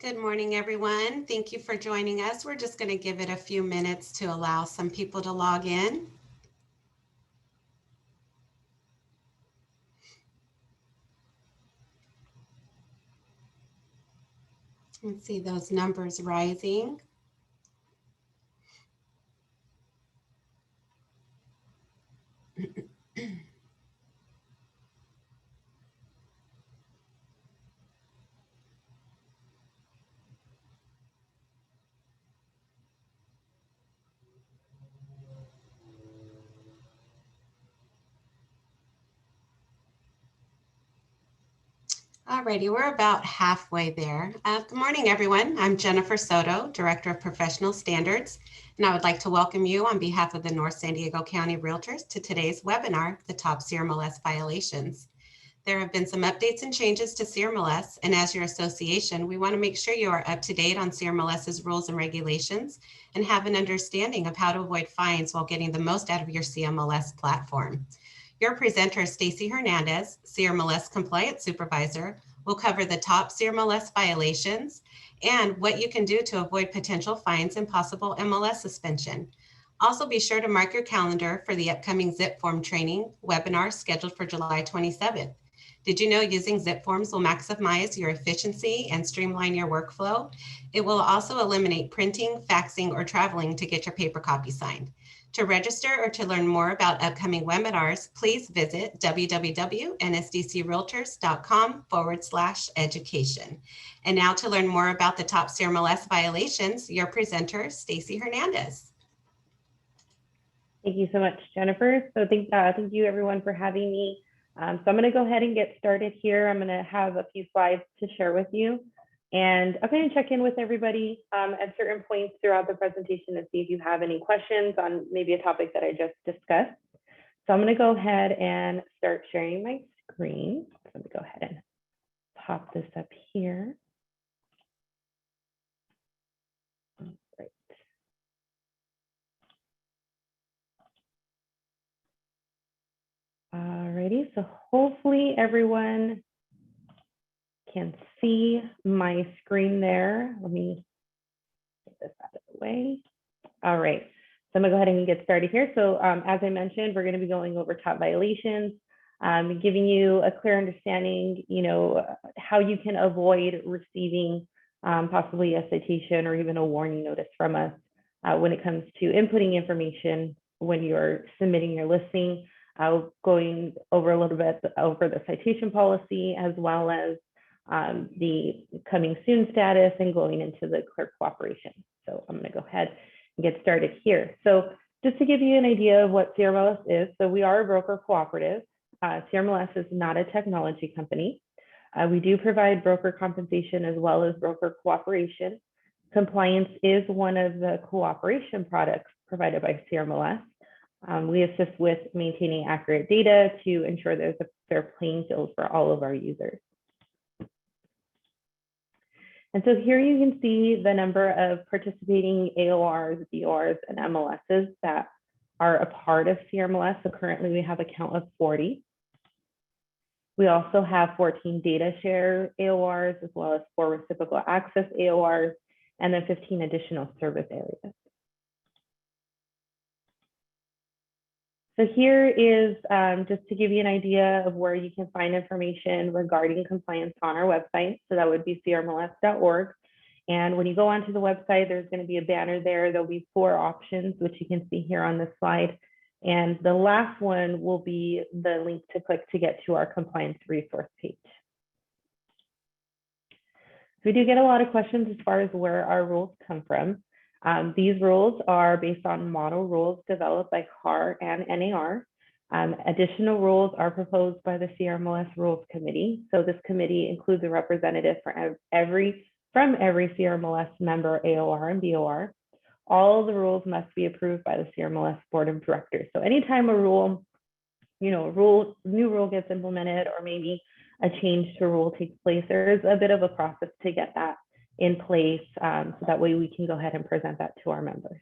Good morning, everyone. Thank you for joining us. We're just going to give it a few minutes to allow some people to log in. And see those numbers rising. Alrighty, we're about halfway there. Good morning, everyone. I'm Jennifer Soto, Director of Professional Standards, and I would like to welcome you on behalf of the North San Diego County Realtors to today's webinar, The Top CRMLS Violations. There have been some updates and changes to CRMLS, and as your association, we want to make sure you are up to date on CRMLS's rules and regulations and have an understanding of how to avoid fines while getting the most out of your CRMLS platform. Your presenter, Stacy Hernandez, CRMLS Compliance Supervisor, will cover the top CRMLS violations and what you can do to avoid potential fines and possible MLS suspension. Also, be sure to mark your calendar for the upcoming zip form training webinar scheduled for July 27th. Did you know using zip forms will maximize your efficiency and streamline your workflow? It will also eliminate printing, faxing, or traveling to get your paper copy signed. To register or to learn more about upcoming webinars, please visit www.nsdcrealtors.com/education. And now to learn more about the top CRMLS violations, your presenter, Stacy Hernandez. Thank you so much, Jennifer. So thank you everyone for having me. So I'm going to go ahead and get started here. I'm going to have a few slides to share with you. And I'm going to check in with everybody at certain points throughout the presentation and see if you have any questions on maybe a topic that I just discussed. So I'm going to go ahead and start sharing my screen. So let me go ahead and pop this up here. Great. Alrighty, so hopefully everyone can see my screen there. Let me get this out of the way. All right, so I'm gonna go ahead and get started here. So as I mentioned, we're gonna be going over top violations, giving you a clear understanding, how you can avoid receiving possibly a citation or even a warning notice from us when it comes to inputting information when you're submitting your listing. Going over a little bit over the citation policy, as well as the coming soon status and going into the clerk cooperation. So I'm going to go ahead and get started here. So just to give you an idea of what CRMLS is, so we are a broker cooperative. CRMLS is not a technology company. We do provide broker compensation as well as broker cooperation. Compliance is one of the cooperation products provided by CRMLS. We assist with maintaining accurate data to ensure there's a fair playing field for all of our users. And so here you can see the number of participating AORs, BORs, and MLSs that are a part of CRMLS. So currently we have a count of 40. We also have 14 data share AORs, as well as 4 reciprocal access AORs, and then 15 additional service areas. So here is just to give you an idea of where you can find information regarding compliance on our website. So that would be crmls.org. And when you go onto the website, there's going to be a banner there. There'll be 4 options, which you can see here on this slide. And the last one will be the link to click to get to our compliance resource page. So we do get a lot of questions as far as where our rules come from. These rules are based on model rules developed by CAR and NAR. Additional rules are proposed by the CRMLS Rules Committee. So this committee includes a representative from every CRMLS member, AOR and BOR. All the rules must be approved by the CRMLS Board of Directors. So anytime a rule, new rule gets implemented, or maybe a change to a rule takes place, there is a bit of a process to get that in place, so that way we can go ahead and present that to our members.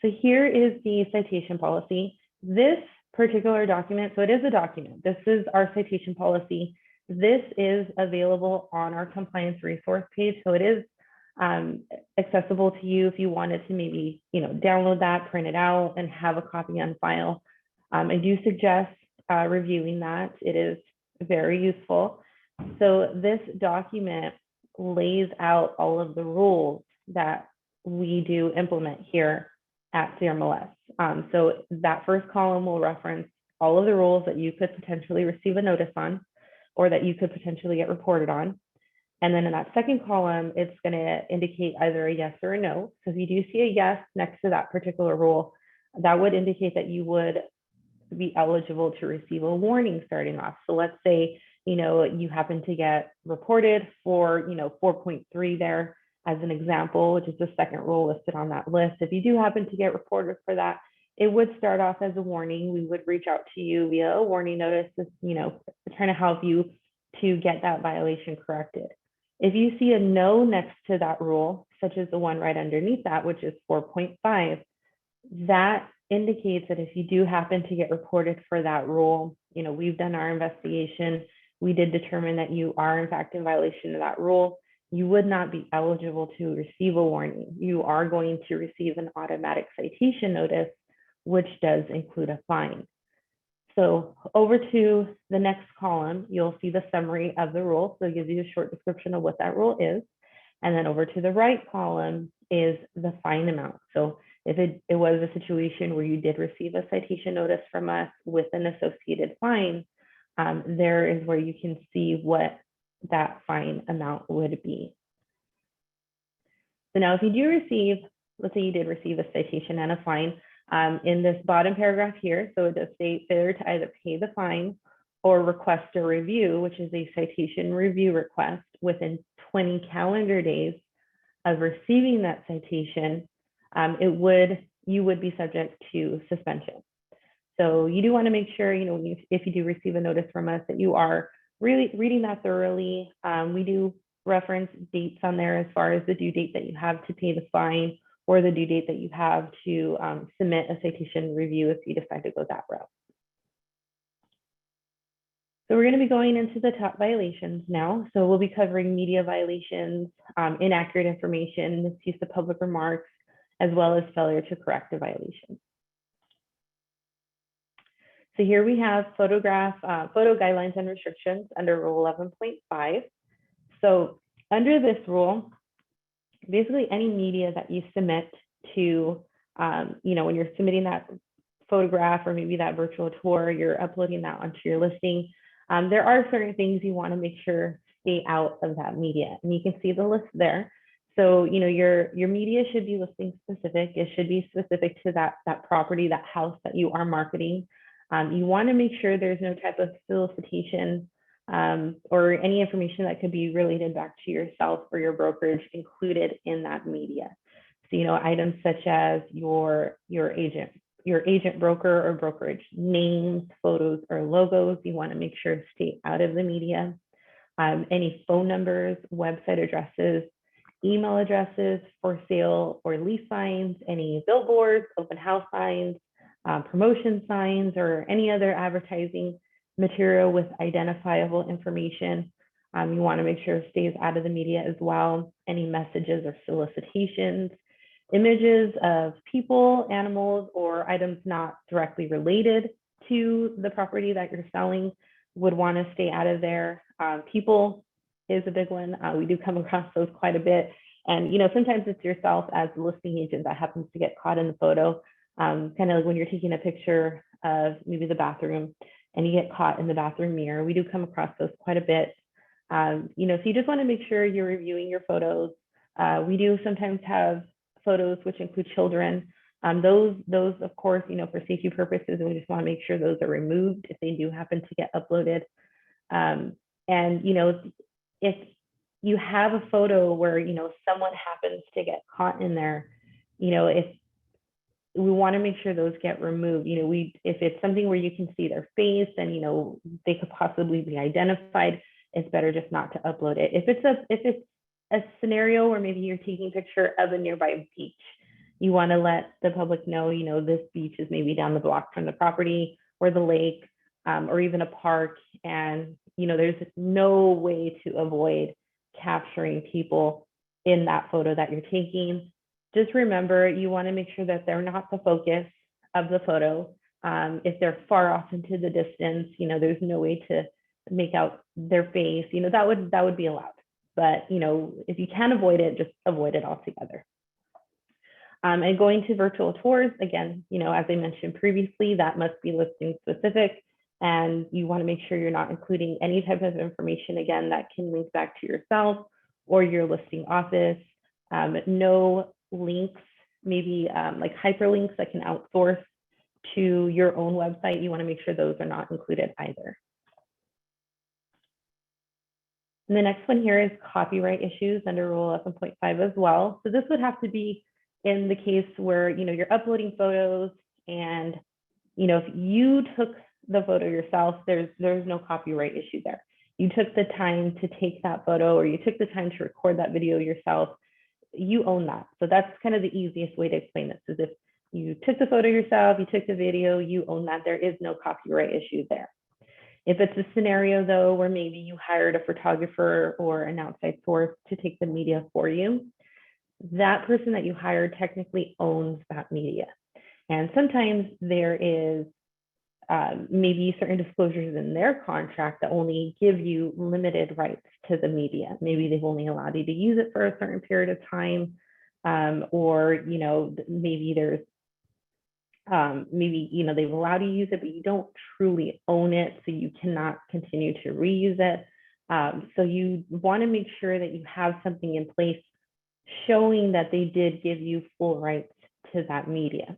So here is the citation policy. This particular document, so it is a document. This is our citation policy. This is available on our compliance resource page. So it is accessible to you if you wanted to maybe, download that, print it out, and have a copy on file. I do suggest reviewing that. It is very useful. So this document lays out all of the rules that we do implement here at CRMLS. So that first column will reference all of the rules that you could potentially receive a notice on, or that you could potentially get reported on. And then in that second column, it's going to indicate either a yes or a no. So if you do see a yes next to that particular rule, that would indicate that you would be eligible to receive a warning starting off. So let's say, you happen to get reported for, 4.3 there as an example, which is the second rule listed on that list. If you do happen to get reported for that, it would start off as a warning. We would reach out to you via a warning notice, trying to help you to get that violation corrected. If you see a no next to that rule, such as the one right underneath that, which is 4.5, that indicates that if you do happen to get reported for that rule, we've done our investigation, we did determine that you are in fact in violation of that rule, you would not be eligible to receive a warning. You are going to receive an automatic citation notice, which does include a fine. So over to the next column, you'll see the summary of the rule. So it gives you a short description of what that rule is. And then over to the right column is the fine amount. So if it was a situation where you did receive a citation notice from us with an associated fine, there is where you can see what that fine amount would be. So now if you do receive, let's say you did receive a citation and a fine, in this bottom paragraph here, so it does state failure to either pay the fine or request a review, which is a citation review request within 20 calendar days of receiving that citation, you would be subject to suspension. So you do want to make sure, if you do receive a notice from us, that you are really reading that thoroughly. We do reference dates on there as far as the due date that you have to pay the fine, or the due date that you have to submit a citation review if you decide to go that route. So we're going to be going into the top violations now. So we'll be covering media violations, inaccurate information, misuse of public remarks, as well as failure to correct a violation. So here we have photo guidelines and restrictions under Rule 11.5. So under this rule, basically any media that you submit to, when you're submitting that photograph or maybe that virtual tour, you're uploading that onto your listing. There are certain things you want to make sure stay out of that media, and you can see the list there. So, your media should be listing specific. It should be specific to that property, that house that you are marketing. You want to make sure there's no type of solicitation or any information that could be related back to yourself or your brokerage included in that media. So, items such as your agent broker or brokerage names, photos, or logos, you want to make sure to stay out of the media. Any phone numbers, website addresses, email addresses, for sale or lease signs, any billboards, open house signs, promotion signs, or any other advertising material with identifiable information. You want to make sure it stays out of the media as well. Any messages or solicitations, images of people, animals, or items not directly related to the property that you're selling would want to stay out of there. People is a big one. We do come across those quite a bit. And, sometimes it's yourself as the listing agent that happens to get caught in the photo. Kind of like when you're taking a picture of maybe the bathroom and you get caught in the bathroom mirror. We do come across those quite a bit. So you just want to make sure you're reviewing your photos. We do sometimes have photos which include children. Those of course, for safety purposes, we just want to make sure those are removed if they do happen to get uploaded. If you have a photo where, someone happens to get caught in there, if we want to make sure those get removed. If it's something where you can see their face and, they could possibly be identified, it's better just not to upload it. If it's a scenario where maybe you're taking a picture of a nearby beach, you want to let the public know, this beach is maybe down the block from the property or the lake, or even a park. And, there's no way to avoid capturing people in that photo that you're taking. Just remember, you want to make sure that they're not the focus of the photo. If they're far off into the distance, there's no way to make out their face, that would be allowed. But, if you can avoid it, just avoid it altogether. And going to virtual tours, again, as I mentioned previously, that must be listing specific. And you want to make sure you're not including any type of information, again, that can link back to yourself or your listing office. No links, maybe like hyperlinks that can outsource to your own website. You want to make sure those are not included either. And the next one here is copyright issues under Rule 11.5 as well. So this would have to be in the case where you're uploading photos and if you took the photo yourself, there's no copyright issue there. You took the time to take that photo or you took the time to record that video yourself, you own that. So that's kind of the easiest way to explain this, is if you took the photo yourself, you took the video, you own that. There is no copyright issue there. If it's a scenario though, where maybe you hired a photographer or an outside source to take the media for you, that person that you hired technically owns that media. And sometimes there is maybe certain disclosures in their contract that only give you limited rights to the media. Maybe they've only allowed you to use it for a certain period of time, or maybe there's they've allowed you to use it, but you don't truly own it, so you cannot continue to reuse it. So you want to make sure that you have something in place showing that they did give you full rights to that media.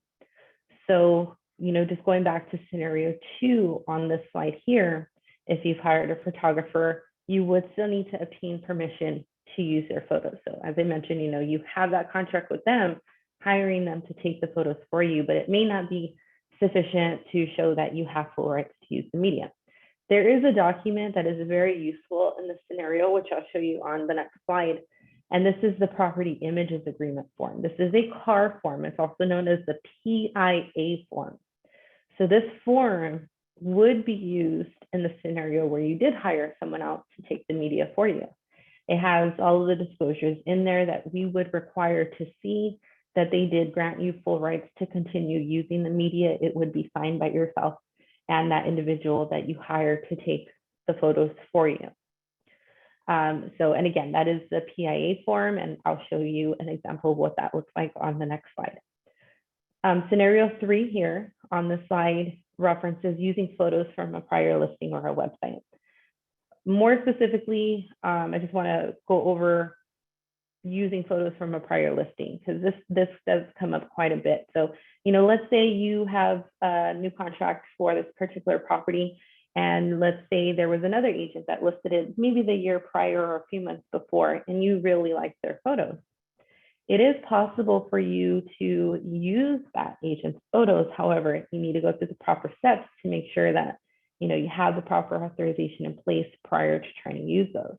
So, just going back to scenario 2 on this slide here, if you've hired a photographer, you would still need to obtain permission to use their photos. So as I mentioned, you have that contract with them, hiring them to take the photos for you, but it may not be sufficient to show that you have full rights to use the media. There is a document that is very useful in this scenario, which I'll show you on the next slide. And this is the Property Images Agreement form. This is a CAR form. It's also known as the PIA form. So this form would be used in the scenario where you did hire someone else to take the media for you. It has all of the disclosures in there that we would require to see that they did grant you full rights to continue using the media. It would be signed by yourself and that individual that you hired to take the photos for you. And again, that is the PIA form, and I'll show you an example of what that looks like on the next slide. Scenario 3 here on the slide references using photos from a prior listing or a website. More specifically, I just want to go over using photos from a prior listing, because this does come up quite a bit. So, let's say you have a new contract for this particular property, and let's say there was another agent that listed it maybe the year prior or a few months before, and you really liked their photos. It is possible for you to use that agent's photos. However, you need to go through the proper steps to make sure that you have the proper authorization in place prior to trying to use those.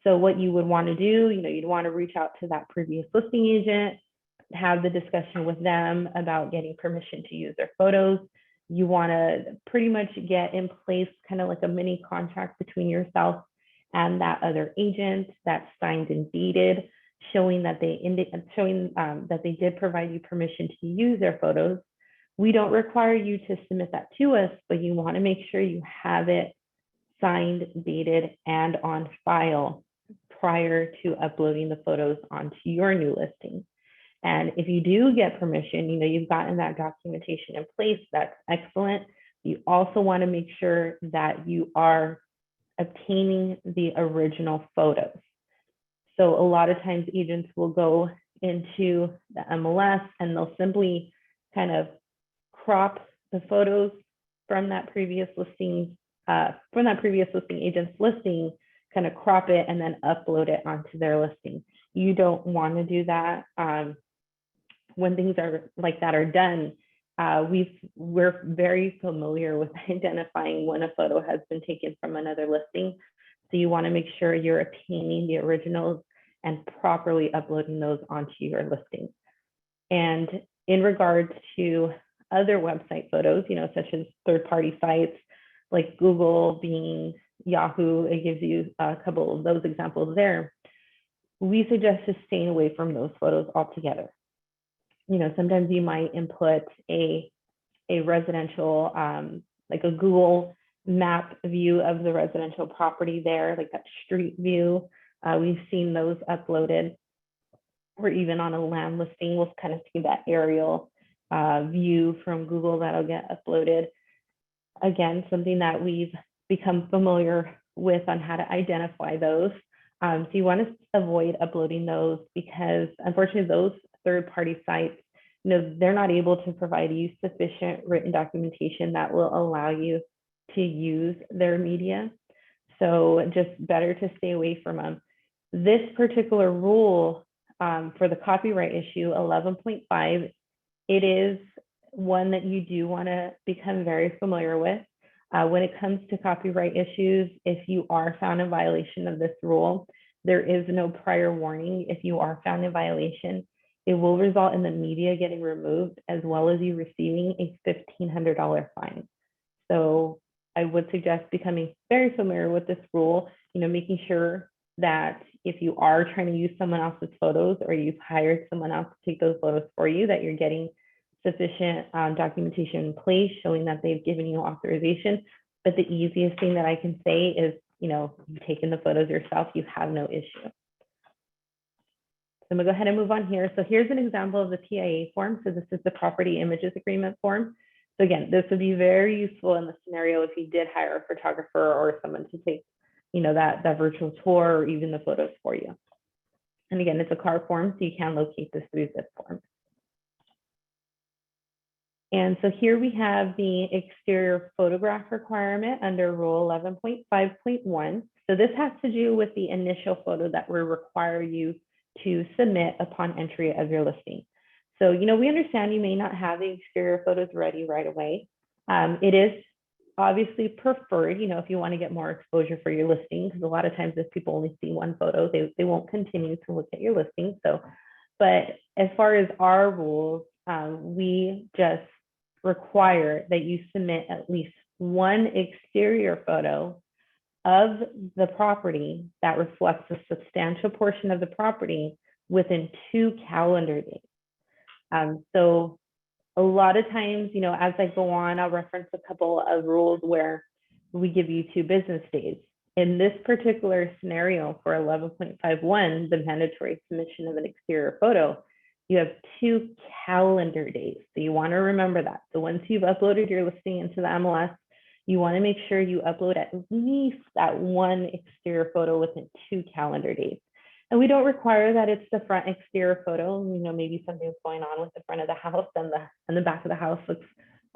So what you would want to do, you'd want to reach out to that previous listing agent, have the discussion with them about getting permission to use their photos. You want to pretty much get in place kind of like a mini contract between yourself and that other agent that's signed and deeded, showing that they did provide you permission to use their photos. We don't require you to submit that to us, but you want to make sure you have it signed, dated, and on file prior to uploading the photos onto your new listing. And if you do get permission, you've gotten that documentation in place, that's excellent. You also want to make sure that you are obtaining the original photos. So a lot of times agents will go into the MLS and they'll simply kind of crop the photos from that previous listing agent's listing, kind of crop it and then upload it onto their listing. You don't want to do that. When things are like that are done, we're very familiar with identifying when a photo has been taken from another listing. So you want to make sure you're obtaining the originals and properly uploading those onto your listing. And in regards to other website photos, such as third-party sites like Google, Bing, Yahoo, it gives you a couple of those examples there. We suggest just staying away from those photos altogether. Sometimes you might input a residential, like a Google map view of the residential property there, like that street view. We've seen those uploaded, or even on a land listing, we'll kind of see that aerial view from Google that'll get uploaded. Again, something that we've become familiar with on how to identify those. So you want to avoid uploading those, because unfortunately those third-party sites, they're not able to provide you sufficient written documentation that will allow you to use their media. So just better to stay away from them. This particular rule for the copyright issue 11.5, it is one that you do want to become very familiar with. When it comes to copyright issues, if you are found in violation of this rule, there is no prior warning. If you are found in violation, it will result in the media getting removed, as well as you receiving a $1,500 fine. So I would suggest becoming very familiar with this rule, making sure that if you are trying to use someone else's photos, or you've hired someone else to take those photos for you, that you're getting sufficient documentation in place showing that they've given you authorization. But the easiest thing that I can say is, you've taken the photos yourself, you have no issue. So I'm gonna go ahead and move on here. So here's an example of the PIA form. So this is the property images agreement form. So again, this would be very useful in the scenario if you did hire a photographer or someone to take, that virtual tour, or even the photos for you. And again, it's a CAR form, so you can locate this through this form. And so here we have the exterior photograph requirement under Rule 11.5.1. So this has to do with the initial photo that will require you to submit upon entry of your listing. So, we understand you may not have the exterior photos ready right away. It is obviously preferred, if you want to get more exposure for your listing, because a lot of times if people only see one photo, they won't continue to look at your listing. So, but as far as our rules, we just require that you submit at least one exterior photo of the property that reflects a substantial portion of the property within 2 calendar days. So a lot of times, as I go on, I'll reference a couple of rules where we give you 2 business days. In this particular scenario for 11.51, the mandatory submission of an exterior photo, you have 2 calendar days. So you want to remember that. So once you've uploaded your listing into the MLS, you want to make sure you upload at least that one exterior photo within 2 calendar days. And we don't require that it's the front exterior photo. Maybe something's going on with the front of the house, and the back of the house looks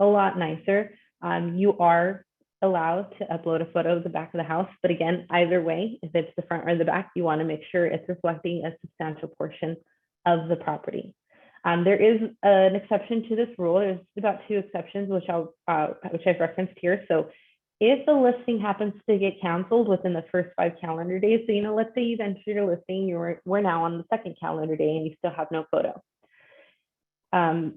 a lot nicer. You are allowed to upload a photo of the back of the house. But again, either way, if it's the front or the back, you want to make sure it's reflecting a substantial portion of the property. There is an exception to this rule. There's about 2 exceptions, which I've referenced here. So if the listing happens to get canceled within the first 5 calendar days, so let's say you've entered your listing, we're now on the 2nd calendar day and you still have no photo. And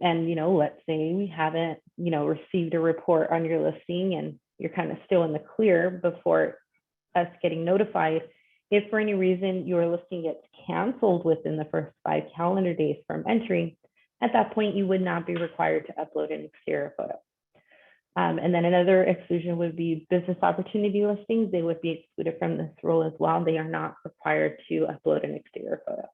let's say we haven't received a report on your listing and you're kind of still in the clear before us getting notified. If for any reason your listing gets canceled within the first 5 calendar days from entry, at that point you would not be required to upload an exterior photo. And then another exclusion would be business opportunity listings. They would be excluded from this rule as well. They are not required to upload an exterior photo.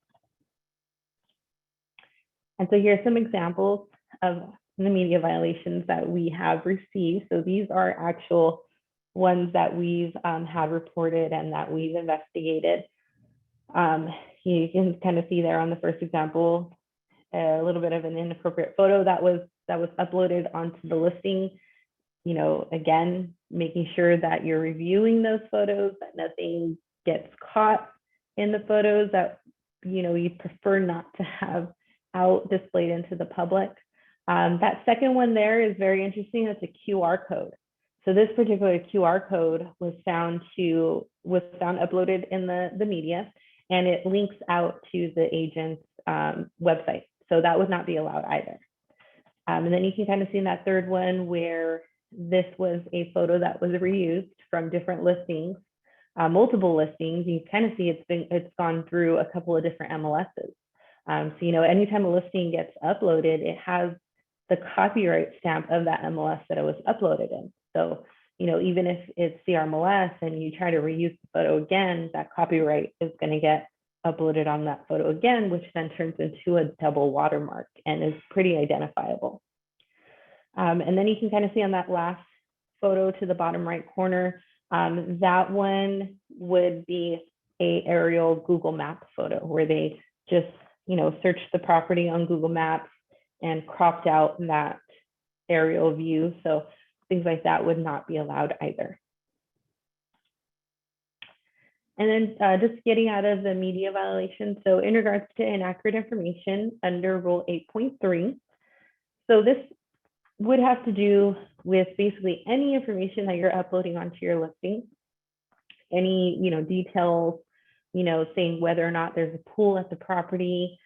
And so here are some examples of the media violations that we have received. So these are actual ones that we've had reported and that we've investigated. You can kind of see there on the first example, a little bit of an inappropriate photo that was uploaded onto the listing. Again, making sure that you're reviewing those photos, that nothing gets caught in the photos that you prefer not to have out displayed into the public. That second one there is very interesting. It's a QR code. So this particular QR code was found uploaded in the media, and it links out to the agent's website. So that would not be allowed either. And then you can kind of see in that third one where this was a photo that was reused from different listings. multiple listings, you kind of see it's gone through a couple of different MLSs. So, anytime a listing gets uploaded, it has the copyright stamp of that MLS that it was uploaded in. So, even if it's CRMLS and you try to reuse the photo again, that copyright is going to get uploaded on that photo again, which then turns into a double watermark and is pretty identifiable. And then you can kind of see on that last photo to the bottom right corner, that one would be a aerial Google Maps photo where they just, searched the property on Google Maps and cropped out that aerial view. So things like that would not be allowed either. And then just getting out of the media violation. So in regards to inaccurate information under Rule 8.3, so this would have to do with basically any information that you're uploading onto your listing, any details, saying whether or not there's a pool at the property,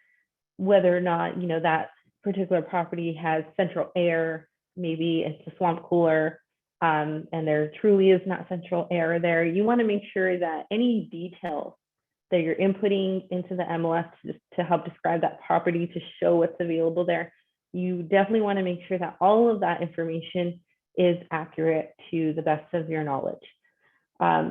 whether or not that particular property has central air, maybe it's a swamp cooler, and there truly is not central air there. You want to make sure that any details that you're inputting into the MLS to help describe that property, to show what's available there, you definitely want to make sure that all of that information is accurate to the best of your knowledge.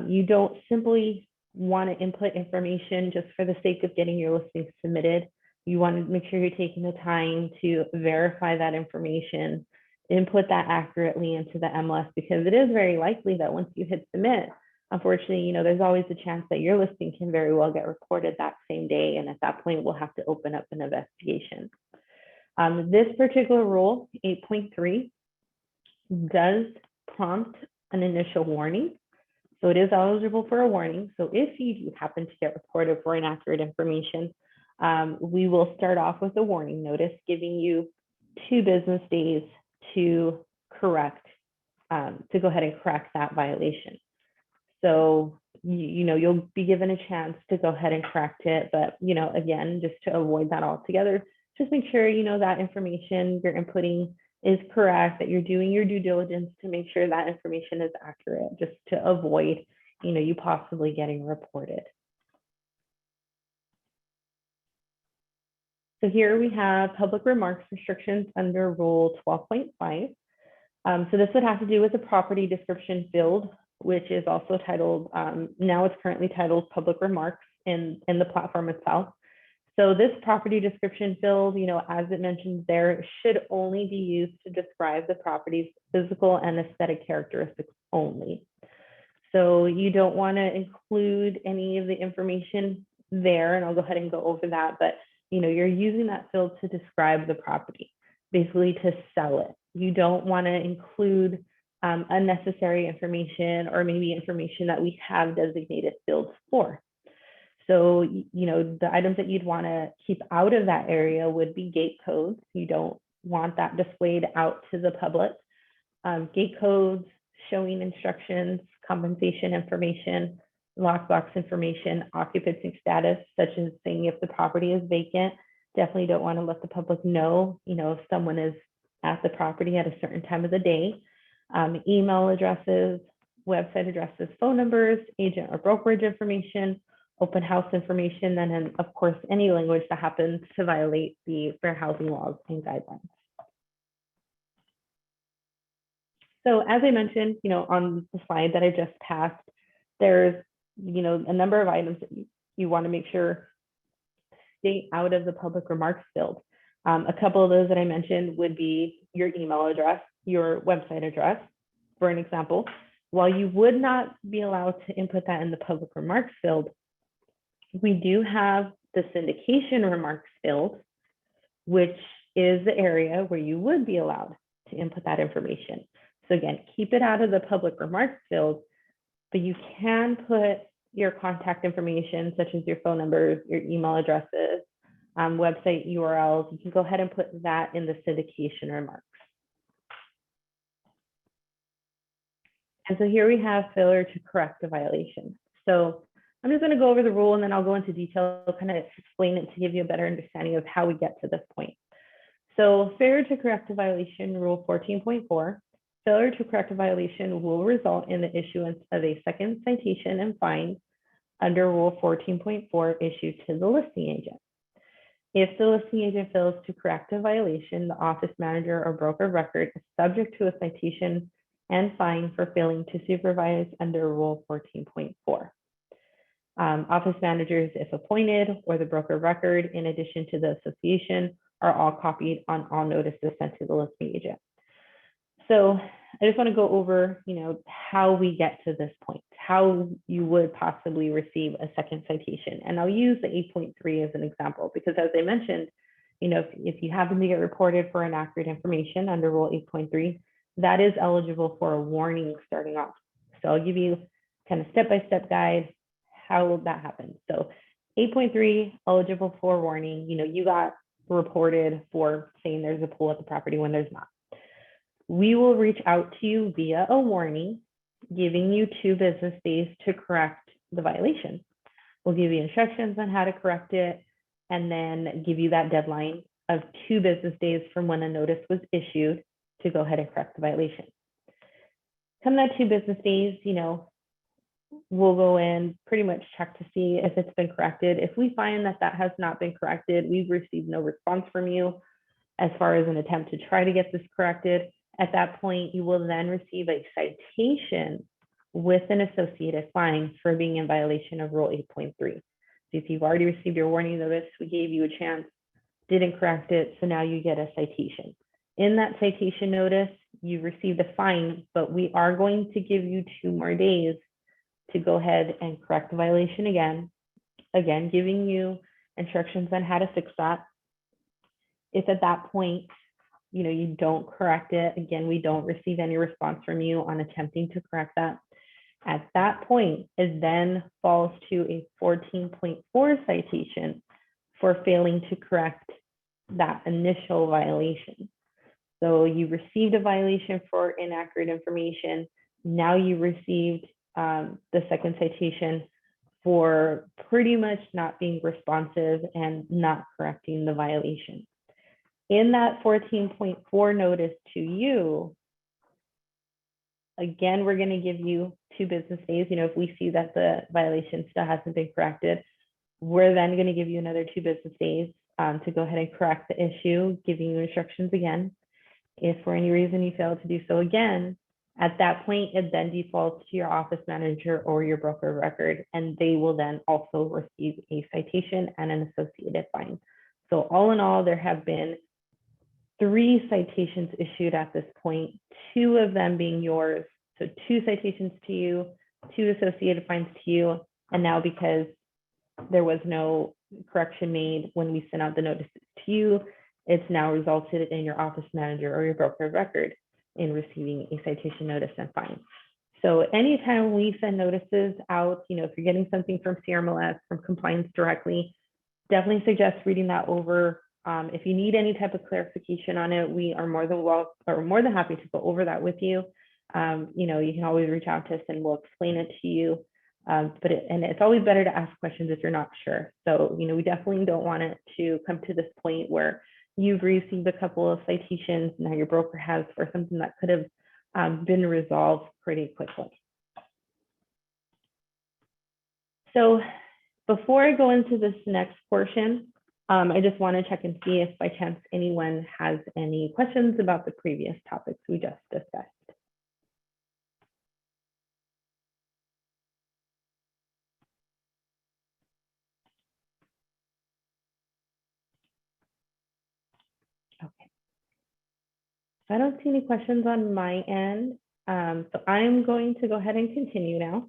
You don't simply want to input information just for the sake of getting your listing submitted. You want to make sure you're taking the time to verify that information, input that accurately into the MLS, because it is very likely that once you hit submit, unfortunately, there's always a chance that your listing can very well get reported that same day. And at that point, we'll have to open up an investigation. This particular rule, 8.3, does prompt an initial warning. So it is eligible for a warning. So if you do happen to get reported for inaccurate information, we will start off with a warning notice, giving you 2 business days to correct, to go ahead and correct that violation. So, you'll be given a chance to go ahead and correct it. But, again, just to avoid that altogether, just make sure, that information you're inputting is correct, that you're doing your due diligence to make sure that information is accurate, just to avoid, you possibly getting reported. So here we have public remarks restrictions under Rule 12.5. So this would have to do with the property description field, which is also titled, now it's currently titled public remarks in the platform itself. So this property description field, as it mentions there, should only be used to describe the property's physical and aesthetic characteristics only. So you don't want to include any of the information there, and I'll go ahead and go over that, but you're using that field to describe the property, basically to sell it. You don't want to include unnecessary information or maybe information that we have designated fields for. So, the items that you'd want to keep out of that area would be gate codes. You don't want that displayed out to the public. Gate codes, showing instructions, compensation information, lockbox information, occupancy status, such as saying if the property is vacant. Definitely don't want to let the public know, if someone is at the property at a certain time of the day. Email addresses, website addresses, phone numbers, agent or brokerage information, open house information, and then of course, any language that happens to violate the fair housing laws and guidelines. So as I mentioned, on the slide that I just passed, there's, a number of items that you want to make sure stay out of the public remarks field. A couple of those that I mentioned would be your email address, your website address, for an example. While you would not be allowed to input that in the public remarks field, we do have the syndication remarks field, which is the area where you would be allowed to input that information. So again, keep it out of the public remarks field, but you can put your contact information, such as your phone numbers, your email addresses, website URLs. You can go ahead and put that in the syndication remarks. And so here we have failure to correct a violation. So I'm just going to go over the rule and then I'll go into detail, kind of explain it to give you a better understanding of how we get to this point. So failure to correct a violation, Rule 14.4, failure to correct a violation will result in the issuance of a second citation and fine under Rule 14.4 issued to the listing agent. If the listing agent fails to correct a violation, the office manager or broker of record is subject to a citation and fine for failing to supervise under Rule 14.4. Office managers, if appointed, or the broker of record, in addition to the association, are all copied on all notices sent to the listing agent. So I just want to go over, how we get to this point, how you would possibly receive a second citation. And I'll use the 8.3 as an example, because as I mentioned, if you happen to get reported for inaccurate information under Rule 8.3, that is eligible for a warning starting off. So I'll give you kind of step-by-step guide how that happens. So 8.3, eligible for warning, you got reported for saying there's a pool at the property when there's not. We will reach out to you via a warning, giving you 2 business days to correct the violation. We'll give you instructions on how to correct it, and then give you that deadline of 2 business days from when a notice was issued to go ahead and correct the violation. Come that 2 business days, we'll go in, pretty much check to see if it's been corrected. If we find that that has not been corrected, we've received no response from you as far as an attempt to try to get this corrected. At that point, you will then receive a citation with an associated fine for being in violation of Rule 8.3. So if you've already received your warning notice, we gave you a chance, didn't correct it, so now you get a citation. In that citation notice, you received a fine, but we are going to give you 2 more days to go ahead and correct the violation again, giving you instructions on how to fix that. If at that point, you don't correct it, again, we don't receive any response from you on attempting to correct that. At that point, it then falls to a 14.4 citation for failing to correct that initial violation. So you received a violation for inaccurate information. Now you received the second citation for pretty much not being responsive and not correcting the violation. In that 14.4 notice to you, again, we're going to give you 2 business days. If we see that the violation still hasn't been corrected, we're then going to give you another 2 business days to go ahead and correct the issue, giving you instructions again. If for any reason you fail to do so again, at that point, it then defaults to your office manager or your broker of record, and they will then also receive a citation and an associated fine. So all in all, there have been 3 citations issued at this point, 2 of them being yours. So 2 citations to you, 2 associated fines to you. And now because there was no correction made when we sent out the notices to you, it's now resulted in your office manager or your broker of record in receiving a citation notice and fine. So anytime we send notices out, if you're getting something from CRMLS, from compliance directly, definitely suggest reading that over. If you need any type of clarification on it, we are more than happy to go over that with you. You can always reach out to us and we'll explain it to you. But it's always better to ask questions if you're not sure. So, we definitely don't want it to come to this point where you've received a couple of citations, now your broker has, for something that could have been resolved pretty quickly. So before I go into this next portion, I just want to check and see if by chance anyone has any questions about the previous topics we just discussed. Okay. So I don't see any questions on my end. So I'm going to go ahead and continue now.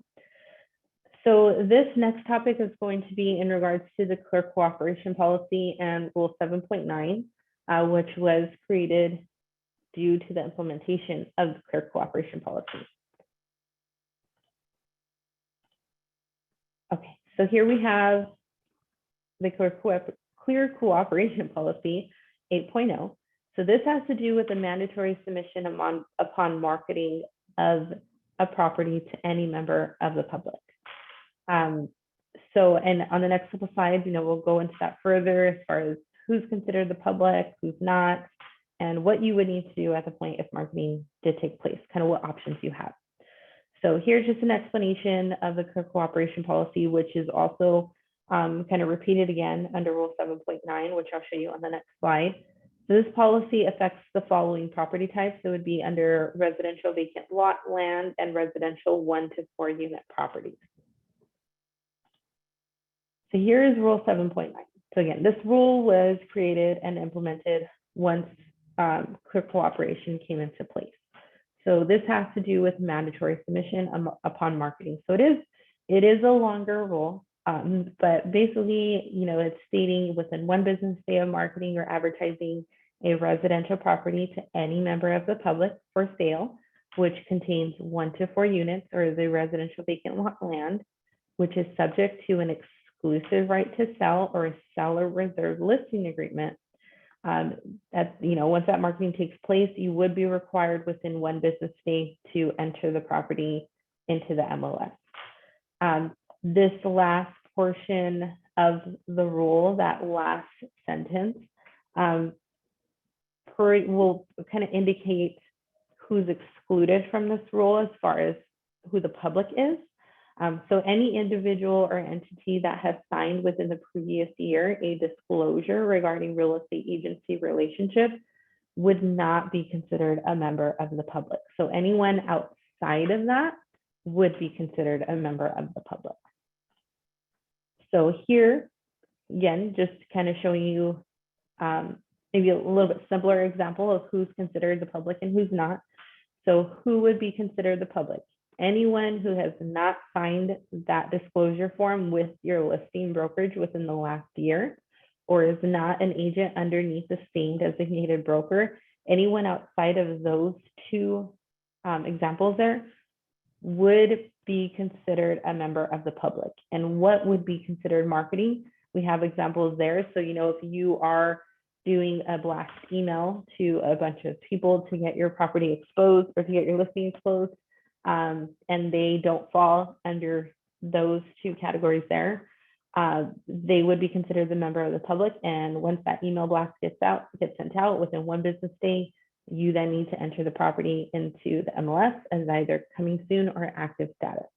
So this next topic is going to be in regards to the clerk cooperation policy and Rule 7.9, which was created due to the implementation of the clerk cooperation policy. Okay, so here we have the clear cooperation policy 8.0. So this has to do with the mandatory submission upon marketing of a property to any member of the public. And on the next couple slides, we'll go into that further as far as who's considered the public, who's not, and what you would need to do at the point if marketing did take place, kind of what options you have. So here's just an explanation of the cooperation policy, which is also kind of repeated again under Rule 7.9, which I'll show you on the next slide. So this policy affects the following property types. It would be under residential vacant lot land and residential 1 to 4 unit properties. So here is Rule 7.9. So again, this rule was created and implemented once cooperation came into place. So this has to do with mandatory submission upon marketing. So it is a longer rule, but basically, it's stating within 1 business day of marketing or advertising a residential property to any member of the public for sale, which contains 1 to 4 units, or the residential vacant lot land, which is subject to an exclusive right to sell or a seller reserve listing agreement. Once that marketing takes place, you would be required within 1 business day to enter the property into the MLS. This last portion of the rule, that last sentence, will kind of indicate who's excluded from this rule as far as who the public is. So any individual or entity that has signed within the previous year a disclosure regarding real estate agency relationship would not be considered a member of the public. So anyone outside of that would be considered a member of the public. So here, again, just kind of showing you maybe a little bit simpler example of who's considered the public and who's not. So who would be considered the public? Anyone who has not signed that disclosure form with your listing brokerage within the last year, or is not an agent underneath the same designated broker. Anyone outside of those 2 examples there would be considered a member of the public. And what would be considered marketing? We have examples there. So, if you are doing a blast email to a bunch of people to get your property exposed or to get your listing exposed, and they don't fall under those 2 categories there, they would be considered the member of the public. And once that email blast gets sent out within 1 business day, you then need to enter the property into the MLS as either coming soon or active status.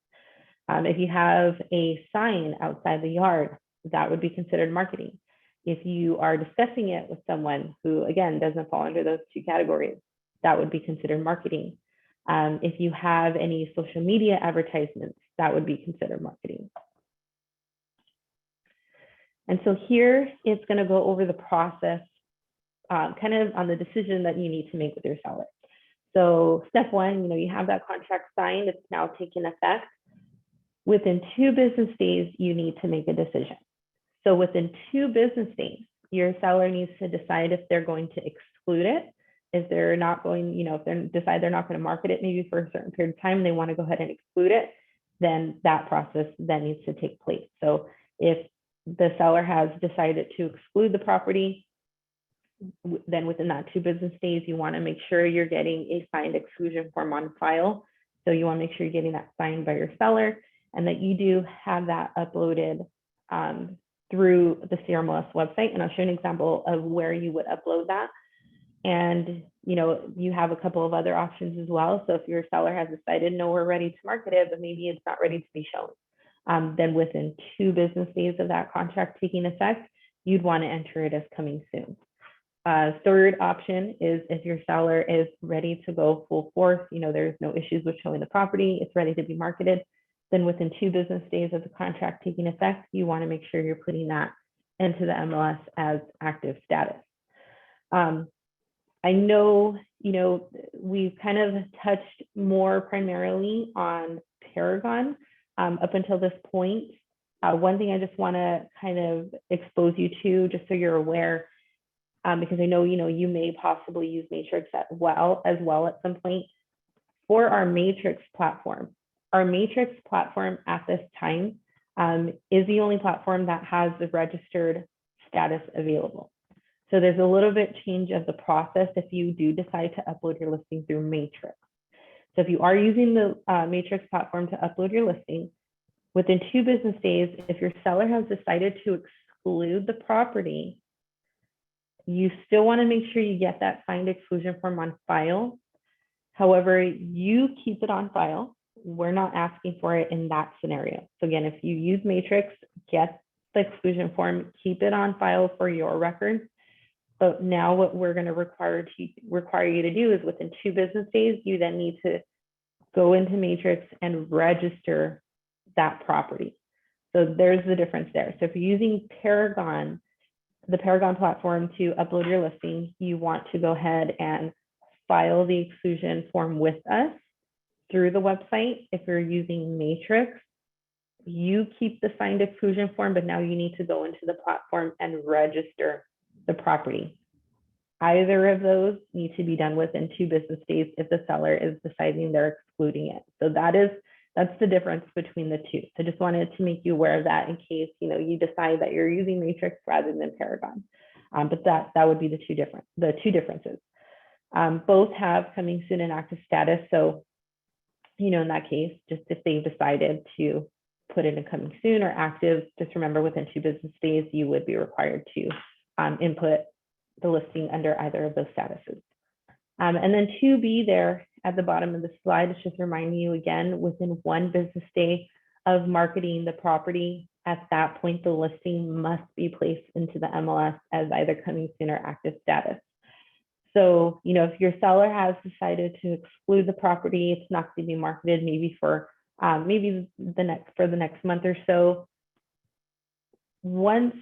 If you have a sign outside the yard, that would be considered marketing. If you are discussing it with someone who, again, doesn't fall under those 2 categories, that would be considered marketing. If you have any social media advertisements, that would be considered marketing. And so here it's going to go over the process kind of on the decision that you need to make with your seller. So step 1, you have that contract signed, it's now taken effect. Within 2 business days, you need to make a decision. So within 2 business days, your seller needs to decide if they're going to exclude it. If they're not going, if they decide they're not going to market it maybe for a certain period of time, they want to go ahead and exclude it, then that process then needs to take place. So if the seller has decided to exclude the property, then within that 2 business days, you want to make sure you're getting a signed exclusion form on file. So you want to make sure you're getting that signed by your seller and that you do have that uploaded through the CRMLS website. And I'll show an example of where you would upload that. And you have a couple of other options as well. So if your seller has decided, no, we're ready to market it, but maybe it's not ready to be shown, then within 2 business days of that contract taking effect, you'd want to enter it as coming soon. Third option is if your seller is ready to go full force, there's no issues with showing the property, it's ready to be marketed, then within 2 business days of the contract taking effect, you want to make sure you're putting that into the MLS as active status. I know, we've kind of touched more primarily on Paragon up until this point. One thing I just want to kind of expose you to, just so you're aware, because I know, you may possibly use Matrix as well at some point. For our Matrix platform at this time is the only platform that has the registered status available. So there's a little bit change of the process if you do decide to upload your listing through Matrix. So if you are using the Matrix platform to upload your listing, within 2 business days, if your seller has decided to exclude the property, You still want to make sure you get that signed exclusion form on file. However, you keep it on file. We're not asking for it in that scenario. So again, if you use Matrix, get the exclusion form, keep it on file for your records. But now what we're going to require you to do is within 2 business days, you then need to go into Matrix and register that property. So there's the difference there. So if you're using Paragon, the Paragon platform to upload your listing, you want to go ahead and file the exclusion form with us through the website. If you're using Matrix, you keep the signed exclusion form, but now you need to go into the platform and register the property. Either of those need to be done within 2 business days if the seller is deciding they're excluding it. So that's the difference between the two. So just wanted to make you aware of that in case you decide that you're using Matrix rather than Paragon. But that would be the two differences. Both have coming soon and active status. So in that case, just if they decided to put it in coming soon or active, just remember within 2 business days, you would be required to input the listing under either of those statuses. And then 2B there at the bottom of the slide is just reminding you again, within 1 business day of marketing the property, at that point, the listing must be placed into the MLS as either coming soon or active status. So, if your seller has decided to exclude the property, it's not going to be marketed maybe for the next month or so. Once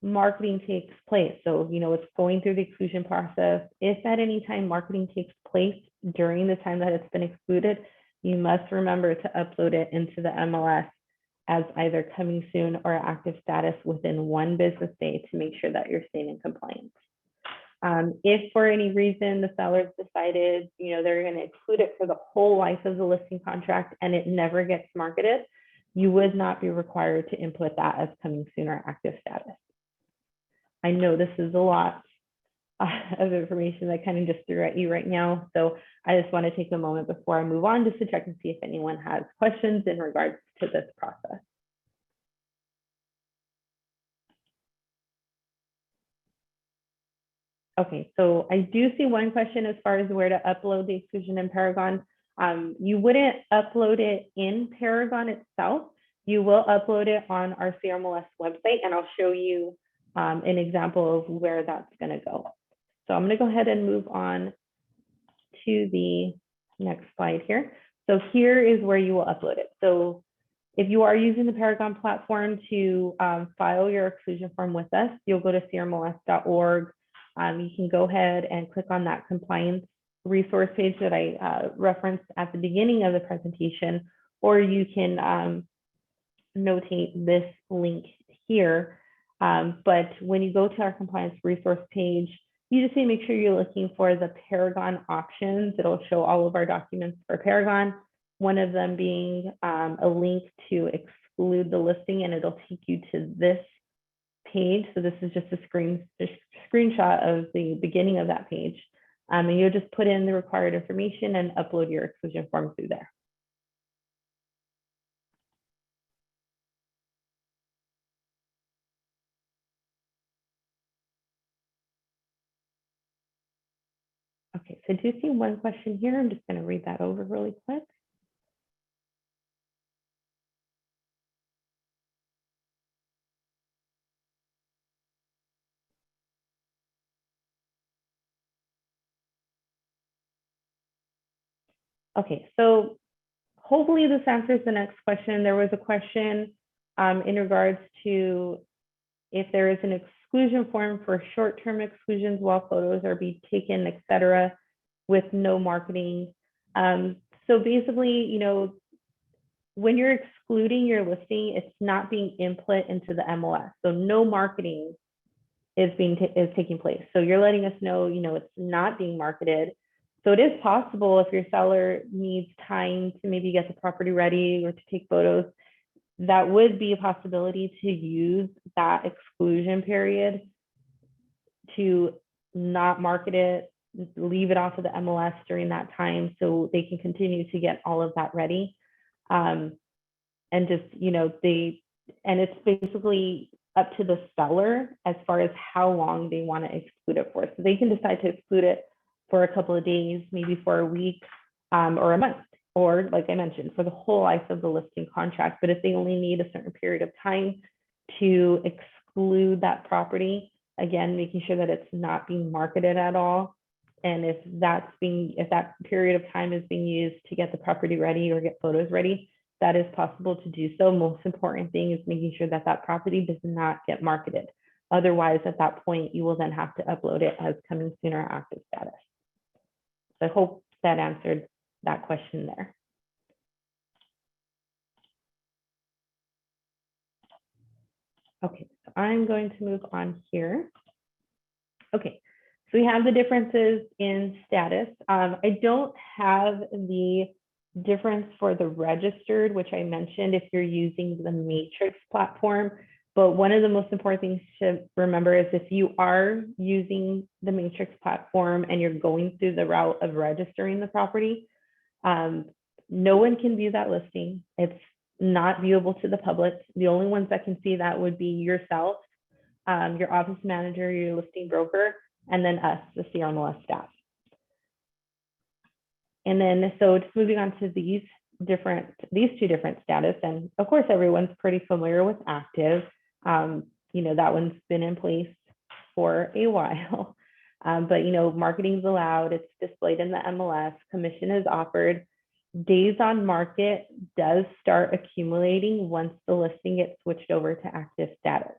marketing takes place, so it's going through the exclusion process. If at any time marketing takes place during the time that it's been excluded, you must remember to upload it into the MLS as either coming soon or active status within 1 business day to make sure that you're staying in compliance. If for any reason the sellers decided, they're going to exclude it for the whole life of the listing contract and it never gets marketed, you would not be required to input that as coming soon or active status. I know this is a lot of information that kind of just threw at you right now. So I just want to take a moment before I move on just to check and see if anyone has questions in regards to this process. Okay, so I do see one question as far as where to upload the exclusion in Paragon. You wouldn't upload it in Paragon itself. You will upload it on our CRMLS website, and I'll show you an example of where that's going to go. So I'm going to go ahead and move on to the next slide here. So here is where you will upload it. So if you are using the Paragon platform to file your exclusion form with us, you'll go to crmls.org. You can go ahead and click on that compliance resource page that I referenced at the beginning of the presentation, or you can notate this link here. But when you go to our compliance resource page, you just need to make sure you're looking for the Paragon options. It'll show all of our documents for Paragon, one of them being a link to exclude the listing, and it'll take you to this page. So this is just a screenshot of the beginning of that page. And you'll just put in the required information and upload your exclusion form through there. Okay, so I do see one question here. I'm just going to read that over really quick. Okay, so hopefully this answers the next question. There was a question in regards to if there is an exclusion form for short-term exclusions while photos are being taken, et cetera, with no marketing. So basically, when you're excluding your listing, it's not being input into the MLS. So no marketing is taking place. So you're letting us know, it's not being marketed. So it is possible if your seller needs time to maybe get the property ready or to take photos, that would be a possibility to use that exclusion period to not market it, leave it off of the MLS during that time so they can continue to get all of that ready. And just, and it's basically up to the seller as far as how long they want to exclude it for. So they can decide to exclude it for a couple of days, maybe for a week, or a month, or like I mentioned, for the whole life of the listing contract. But if they only need a certain period of time to exclude that property, again, making sure that it's not being marketed at all. And if that period of time is being used to get the property ready or get photos ready, that is possible to do so. Most important thing is making sure that that property does not get marketed. Otherwise, at that point, you will then have to upload it as coming soon or active status. So I hope that answered that question there. Okay, so I'm going to move on here. Okay, so we have the differences in status. I don't have the difference for the registered, which I mentioned if you're using the Matrix platform. But one of the most important things to remember is if you are using the Matrix platform and you're going through the route of registering the property, no one can view that listing. It's not viewable to the public. The only ones that can see that would be yourself, your office manager, your listing broker, and then us, the CRMLS staff. And then, so just moving on to these two different status, and of course, everyone's pretty familiar with active. That one's been in place for a while, but marketing is allowed. It's displayed in the MLS. Commission is offered. Days on market does start accumulating once the listing gets switched over to active status.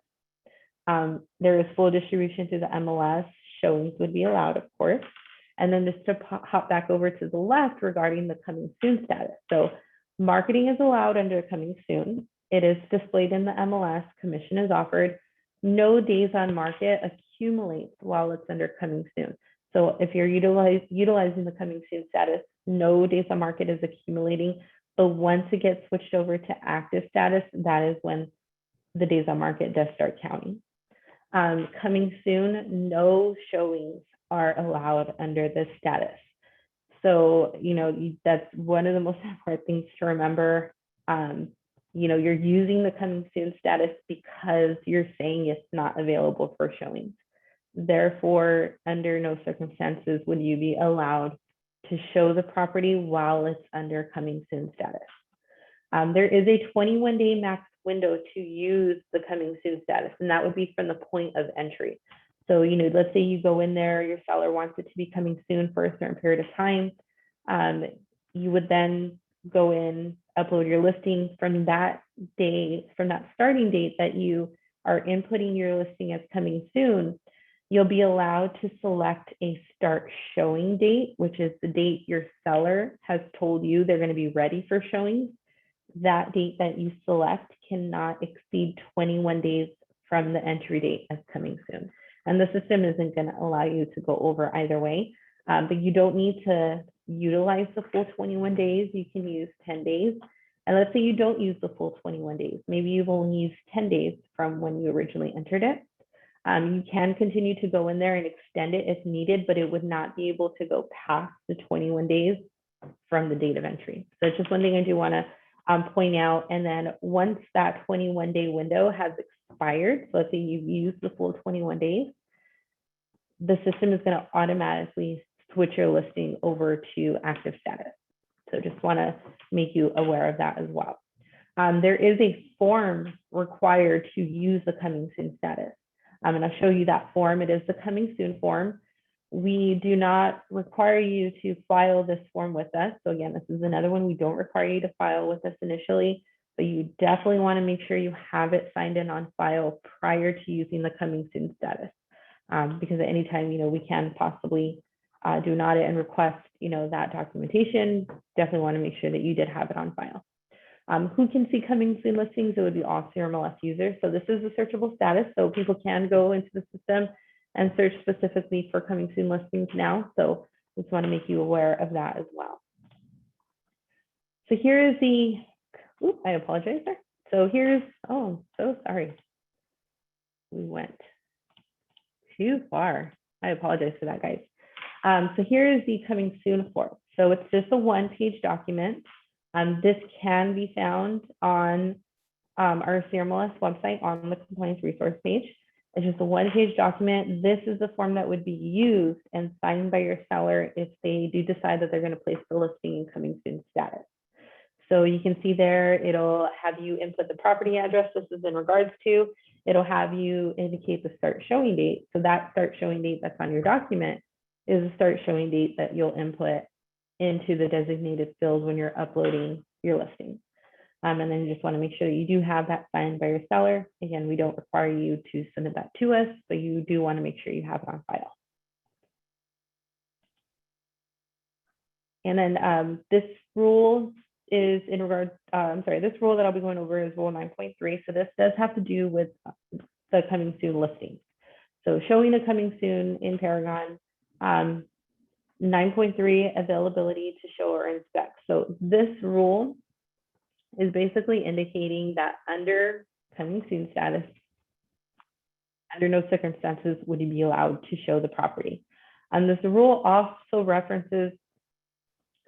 There is full distribution through the MLS. Showings would be allowed, of course. And then just to hop back over to the left regarding the coming soon status. So marketing is allowed under coming soon. It is displayed in the MLS. Commission is offered. No days on market accumulates while it's under coming soon. So if you're utilizing the coming soon status, no days on market is accumulating. But once it gets switched over to active status, that is when the days on market does start counting. Coming soon, no showings are allowed under this status. So, that's one of the most important things to remember. You're using the coming soon status because you're saying it's not available for showings. Therefore, under no circumstances would you be allowed to show the property while it's under coming soon status. There is a 21-day max window to use the coming soon status, and that would be from the point of entry. So, let's say you go in there, your seller wants it to be coming soon for a certain period of time. You would then go in, upload your listing from that day, from that starting date that you are inputting your listing as coming soon. You'll be allowed to select a start showing date, which is the date your seller has told you they're going to be ready for showings. That date that you select cannot exceed 21 days from the entry date as coming soon. And the system isn't going to allow you to go over either way, but you don't need to utilize the full 21 days. You can use 10 days. And let's say you don't use the full 21 days. Maybe you've only used 10 days from when you originally entered it. You can continue to go in there and extend it if needed, but it would not be able to go past the 21 days from the date of entry. So it's just one thing I do want to point out. And then once that 21-day window has expired, so let's say you've used the full 21 days, the system is going to automatically switch your listing over to active status. So just want to make you aware of that as well. There is a form required to use the coming soon status. And I'll show you that form. It is the coming soon form. We do not require you to file this form with us. So again, this is another one. We don't require you to file with us initially, but you definitely want to make sure you have it signed in on file prior to using the coming soon status. Because at any time, we can possibly do an audit and request, that documentation. Definitely want to make sure that you did have it on file. Who can see coming soon listings? It would be all CRMLS users. So this is a searchable status. So people can go into the system and search specifically for coming soon listings now. So just want to make you aware of that as well. So here is the, I apologize there. So here's, oh, so sorry. We went too far. I apologize for that, guys. So here is the coming soon form. So it's just a one-page document. This can be found on our CRMLS website on the compliance resource page. It's just a one-page document. This is the form that would be used and signed by your seller if they do decide that they're going to place the listing in coming soon status. So you can see there, it'll have you input the property address this is in regards to. It'll have you indicate the start showing date. So that start showing date that's on your document is the start showing date that you'll input into the designated field when you're uploading your listing. And then you just want to make sure that you do have that signed by your seller. Again, we don't require you to submit that to us, but you do want to make sure you have it on file. And then this rule is in regard, this rule that I'll be going over is rule 9.3. So this does have to do with the coming soon listing. So showing a coming soon in Paragon, 9.3 availability to show or inspect. So this rule is basically indicating that under coming soon status, under no circumstances would you be allowed to show the property. And this rule also references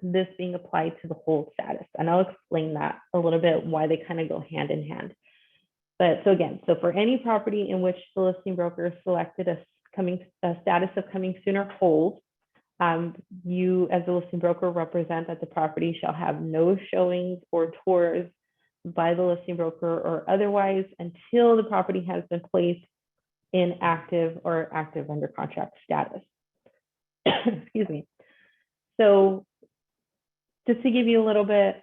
this being applied to the hold status. And I'll explain that a little bit, why they kind of go hand in hand. But so again, so for any property in which the listing broker selected a status of coming soon or hold, you as the listing broker represent that the property shall have no showings or tours by the listing broker or otherwise until the property has been placed in active or active under contract status. Excuse me. So just to give you a little bit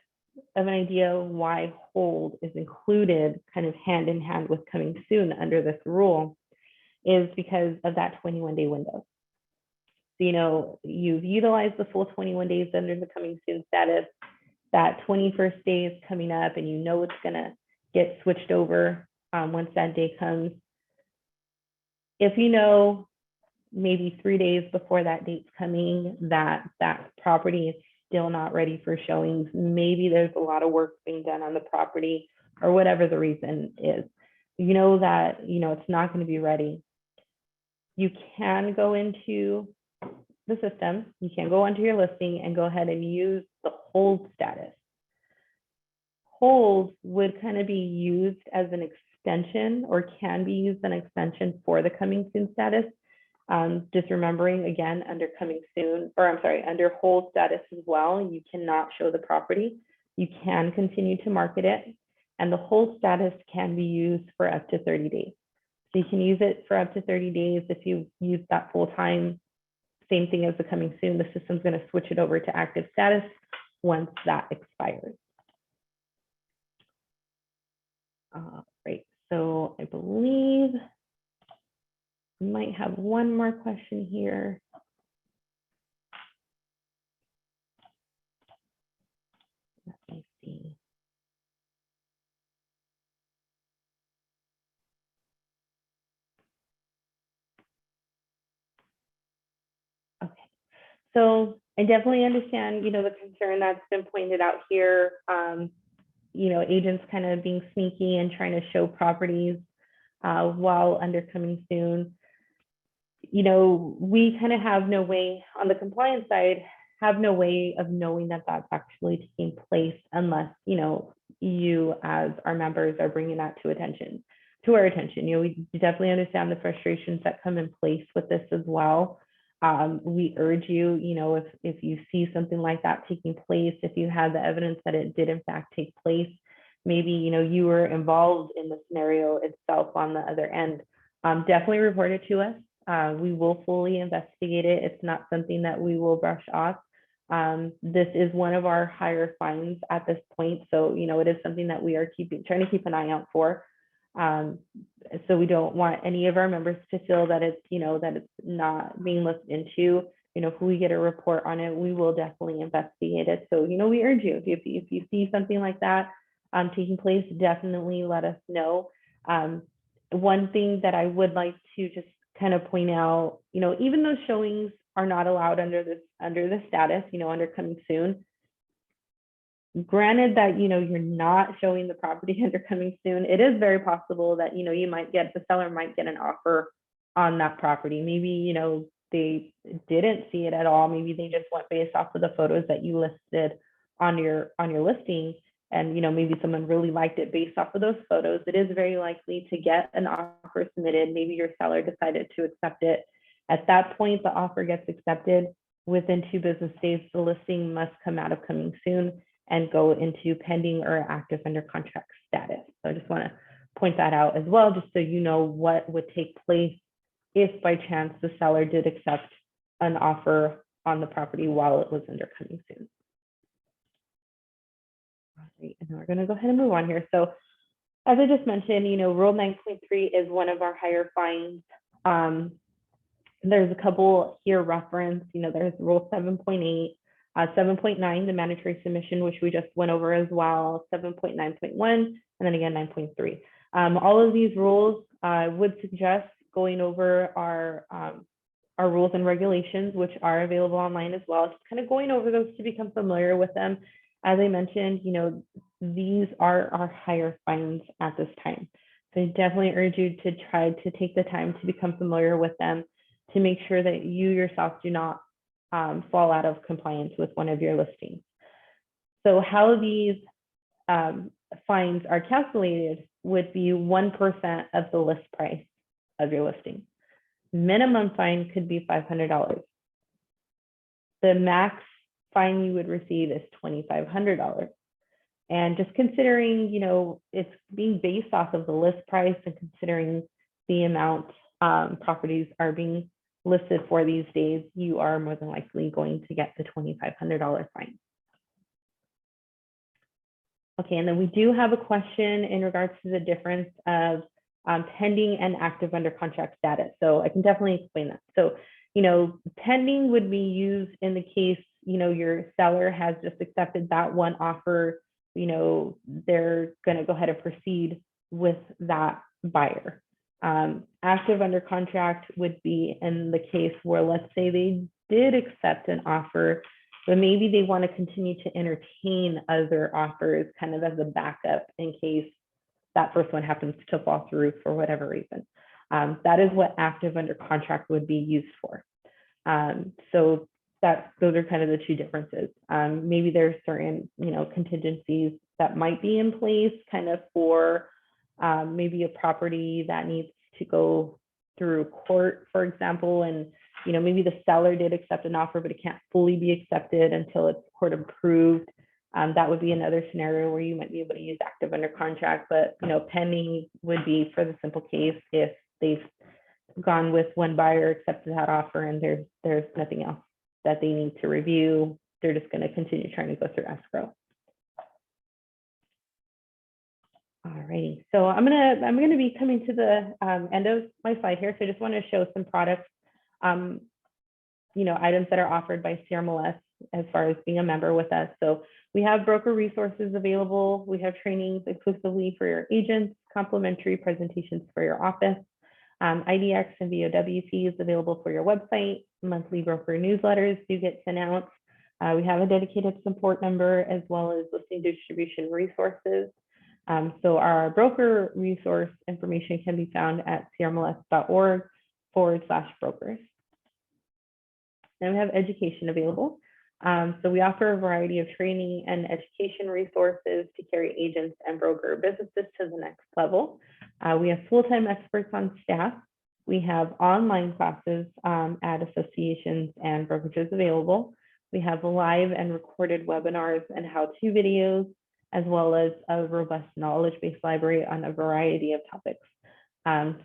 of an idea why hold is included kind of hand in hand with coming soon under this rule is because of that 21-day window. So, you know, you've utilized the full 21 days under the coming soon status. That 21st day is coming up and you know it's going to get switched over once that day comes. If you know maybe 3 days before that date's coming that that property is still not ready for showings, maybe there's a lot of work being done on the property or whatever the reason is, you know that, you know, it's not going to be ready. You can go into the system, you can go onto your listing and go ahead and use the hold status. Hold would kind of be used as an extension or can be used as an extension for the coming soon status. Just remembering again, under coming soon, or I'm sorry, under hold status as well, you cannot show the property. You can continue to market it, and the hold status can be used for up to 30 days. So you can use it for up to 30 days. If you use that full time, same thing as the coming soon, the system's going to switch it over to active status once that expires. Right, so I believe we might have one more question here. Let me see. Okay, so I definitely understand, you know, the concern that's been pointed out here. You know, agents kind of being sneaky and trying to show properties while under coming soon. You know, we kind of have no way on the compliance side, have no way of knowing that that's actually taking place unless, you know, you as our members are bringing that to our attention. You know, we definitely understand the frustrations that come in place with this as well. We urge you, you know, if you see something like that taking place, if you have the evidence that it did in fact take place, maybe, you know, you were involved in the scenario itself on the other end, definitely report it to us. We will fully investigate it. It's not something that we will brush off. This is one of our higher fines at this point. So, you know, it is something that we are trying to keep an eye out for. So we don't want any of our members to feel that it's, you know, that it's not being looked into. You know, if we get a report on it, we will definitely investigate it. So, you know, we urge you, if you see something like that taking place, definitely let us know. One thing that I would like to just kind of point out, you know, even though showings are not allowed under the status, you know, under coming soon, granted that, you know, you're not showing the property under coming soon, it is very possible that, you know, the seller might get an offer on that property. Maybe, you know, they didn't see it at all. Maybe they just went based off of the photos that you listed on your listing. and maybe someone really liked it based off of those photos, it is very likely to get an offer submitted. Maybe your seller decided to accept it. At that point, the offer gets accepted. Within 2 business days, the listing must come out of coming soon and go into pending or active under contract status. So I just want to point that out as well, just so you know what would take place if by chance the seller did accept an offer on the property while it was under coming soon. All right, and we're going to go ahead and move on here. So as I just mentioned, Rule 9.3 is one of our higher fines. There's a couple here referenced. There's Rule 7.8, 7.9, the mandatory submission, which we just went over as well, 7.9.1, and then again 9.3. All of these rules would suggest going over our rules and regulations, which are available online as well. Just kind of going over those to become familiar with them. As I mentioned, these are our higher fines at this time. So I definitely urge you to try to take the time to become familiar with them, to make sure that you yourself do not fall out of compliance with one of your listings. So how these fines are calculated would be 1% of the list price of your listing. Minimum fine could be $500. The max fine you would receive is $2,500. And just considering, it's being based off of the list price and considering the amount properties are being listed for these days, you are more than likely going to get the $2,500 fine. Okay, and then we do have a question in regards to the difference of pending and active under contract status. So I can definitely explain that. So, pending would be used in the case, your seller has just accepted that one offer, they're going to go ahead and proceed with that buyer. Active under contract would be in the case where, let's say they did accept an offer, but maybe they want to continue to entertain other offers kind of as a backup in case that first one happens to fall through for whatever reason. That is what active under contract would be used for. So those are kind of the two differences. Maybe there's certain, contingencies that might be in place kind of for maybe a property that needs to go through court, for example, and maybe the seller did accept an offer, but it can't fully be accepted until it's court approved. That would be another scenario where you might be able to use active under contract, but pending would be for the simple case if they've gone with one buyer, accepted that offer, and there's nothing else that they need to review. They're just going to continue trying to go through escrow. Alrighty, so I'm gonna be coming to the end of my slide here. So I just want to show some products, items that are offered by CRMLS as far as being a member with us. So we have broker resources available. We have trainings exclusively for your agents, complimentary presentations for your office, IDX and VOW fees available for your website. Monthly broker newsletters do get sent out. We have a dedicated support number as well as listing distribution resources. So our broker resource information can be found at crmls.org/brokers. Then we have education available. So we offer a variety of training and education resources to carry agents and broker businesses to the next level. We have full-time experts on staff. We have online classes at associations and brokerages available. We have live and recorded webinars and how-to videos, as well as a robust knowledge-based library on a variety of topics,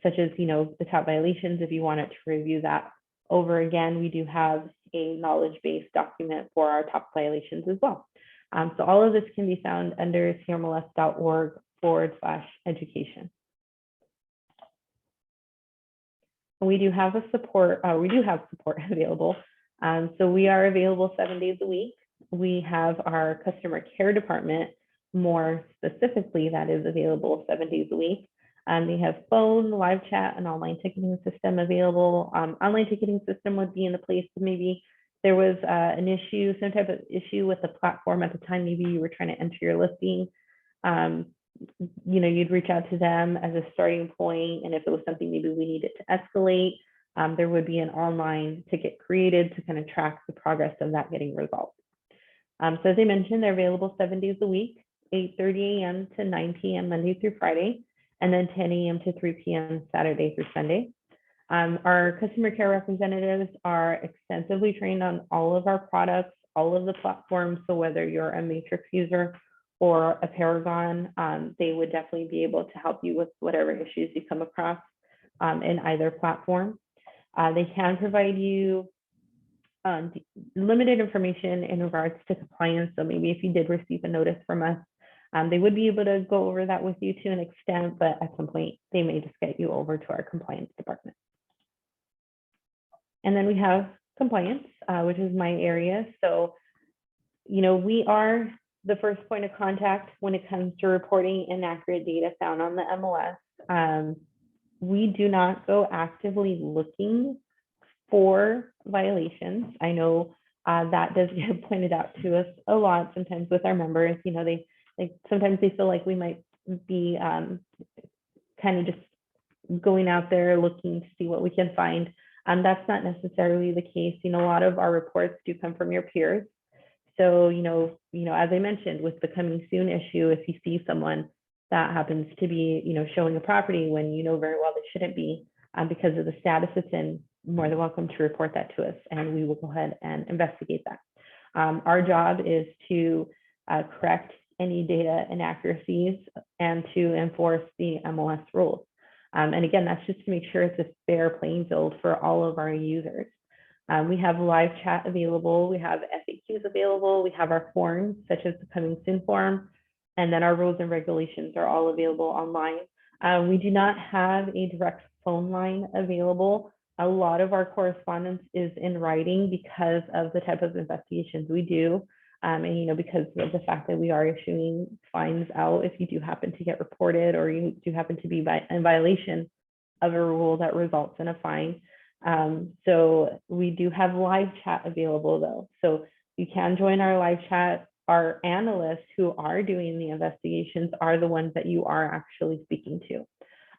such as, the top violations. If you wanted to review that over again, we do have a knowledge-based document for our top violations as well. So all of this can be found under crmls.org/education. We do have support available. So we are available 7 days a week. We have our customer care department, more specifically, that is available 7 days a week. They have phone, live chat, and online ticketing system available. Online ticketing system would be in the place maybe there was an issue, some type of issue with the platform at the time. Maybe you were trying to enter your listing. You'd reach out to them as a starting point, and if it was something maybe we needed to escalate, there would be an online ticket created to kind of track the progress of that getting resolved. So as I mentioned, they're available 7 days a week. 8:30 a.m. to 9 p.m. Monday through Friday, and then 10 a.m. to 3 p.m. Saturday through Sunday. Our customer care representatives are extensively trained on all of our products, all of the platforms. So whether you're a Matrix user or a Paragon, they would definitely be able to help you with whatever issues you come across in either platform. They can provide you limited information in regards to compliance. So maybe if you did receive a notice from us, they would be able to go over that with you to an extent, but at some point they may just get you over to our compliance department. And then we have compliance, which is my area. So, we are the first point of contact when it comes to reporting inaccurate data found on the MLS. We do not go actively looking for violations. I know that does get pointed out to us a lot sometimes with our members. They sometimes they feel like we might be kind of just going out there looking to see what we can find. That's not necessarily the case. A lot of our reports do come from your peers. So, as I mentioned, with the coming soon issue, if you see someone that happens to be, showing a property when very well they shouldn't be because of the status it's in, more than welcome to report that to us, and we will go ahead and investigate that. Our job is to correct any data inaccuracies and to enforce the MLS rules. And again, that's just to make sure it's a fair playing field for all of our users. We have live chat available, we have FAQs available, we have our forms such as the coming soon form, and then our rules and regulations are all available online. We do not have a direct phone line available. A lot of our correspondence is in writing because of the type of investigations we do. And because of the fact that we are issuing fines out if you do happen to get reported or you do happen to be in violation of a rule that results in a fine. So we do have live chat available though. So you can join our live chat. Our analysts who are doing the investigations are the ones that you are actually speaking to.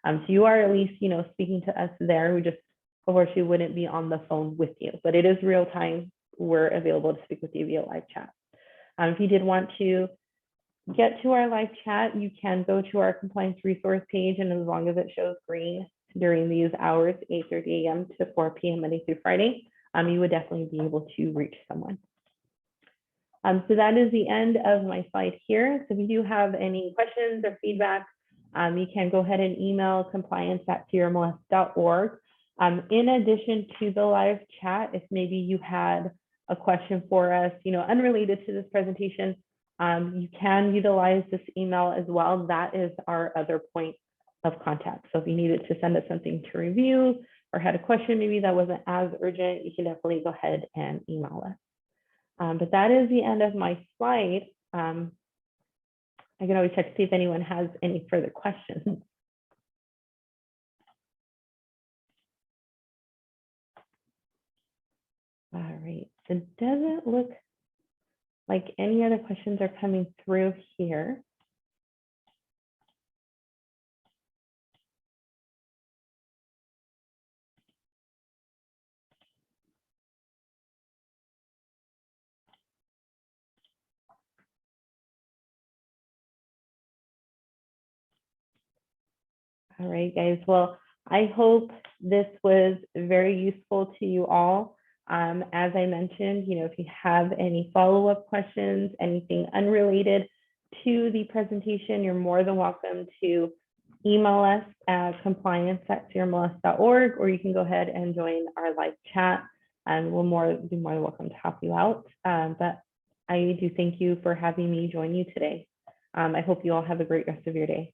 So you are at least, speaking to us there. We just, of course, we wouldn't be on the phone with you, but it is real time. We're available to speak with you via live chat. If you did want to get to our live chat, you can go to our compliance resource page, and as long as it shows green during these hours, 8:30 a.m. to 4 p.m. Monday through Friday, you would definitely be able to reach someone. So that is the end of my slide here. So if you do have any questions or feedback, you can go ahead and email compliance@crmls.org. In addition to the live chat, if maybe you had a question for us, unrelated to this presentation, you can utilize this email as well. That is our other point of contact. So if you needed to send us something to review or had a question maybe that wasn't as urgent, you can definitely go ahead and email us. But that is the end of my slide. I can always check to see if anyone has any further questions. All right, so it doesn't look like any other questions are coming through here. All right, guys. Well, I hope this was very useful to you all. As I mentioned, if you have any follow-up questions, anything unrelated to the presentation, you're more than welcome to email us at compliance@crmls.org, or you can go ahead and join our live chat, and we'll be more than welcome to help you out. But I do thank you for having me join you today. I hope you all have a great rest of your day.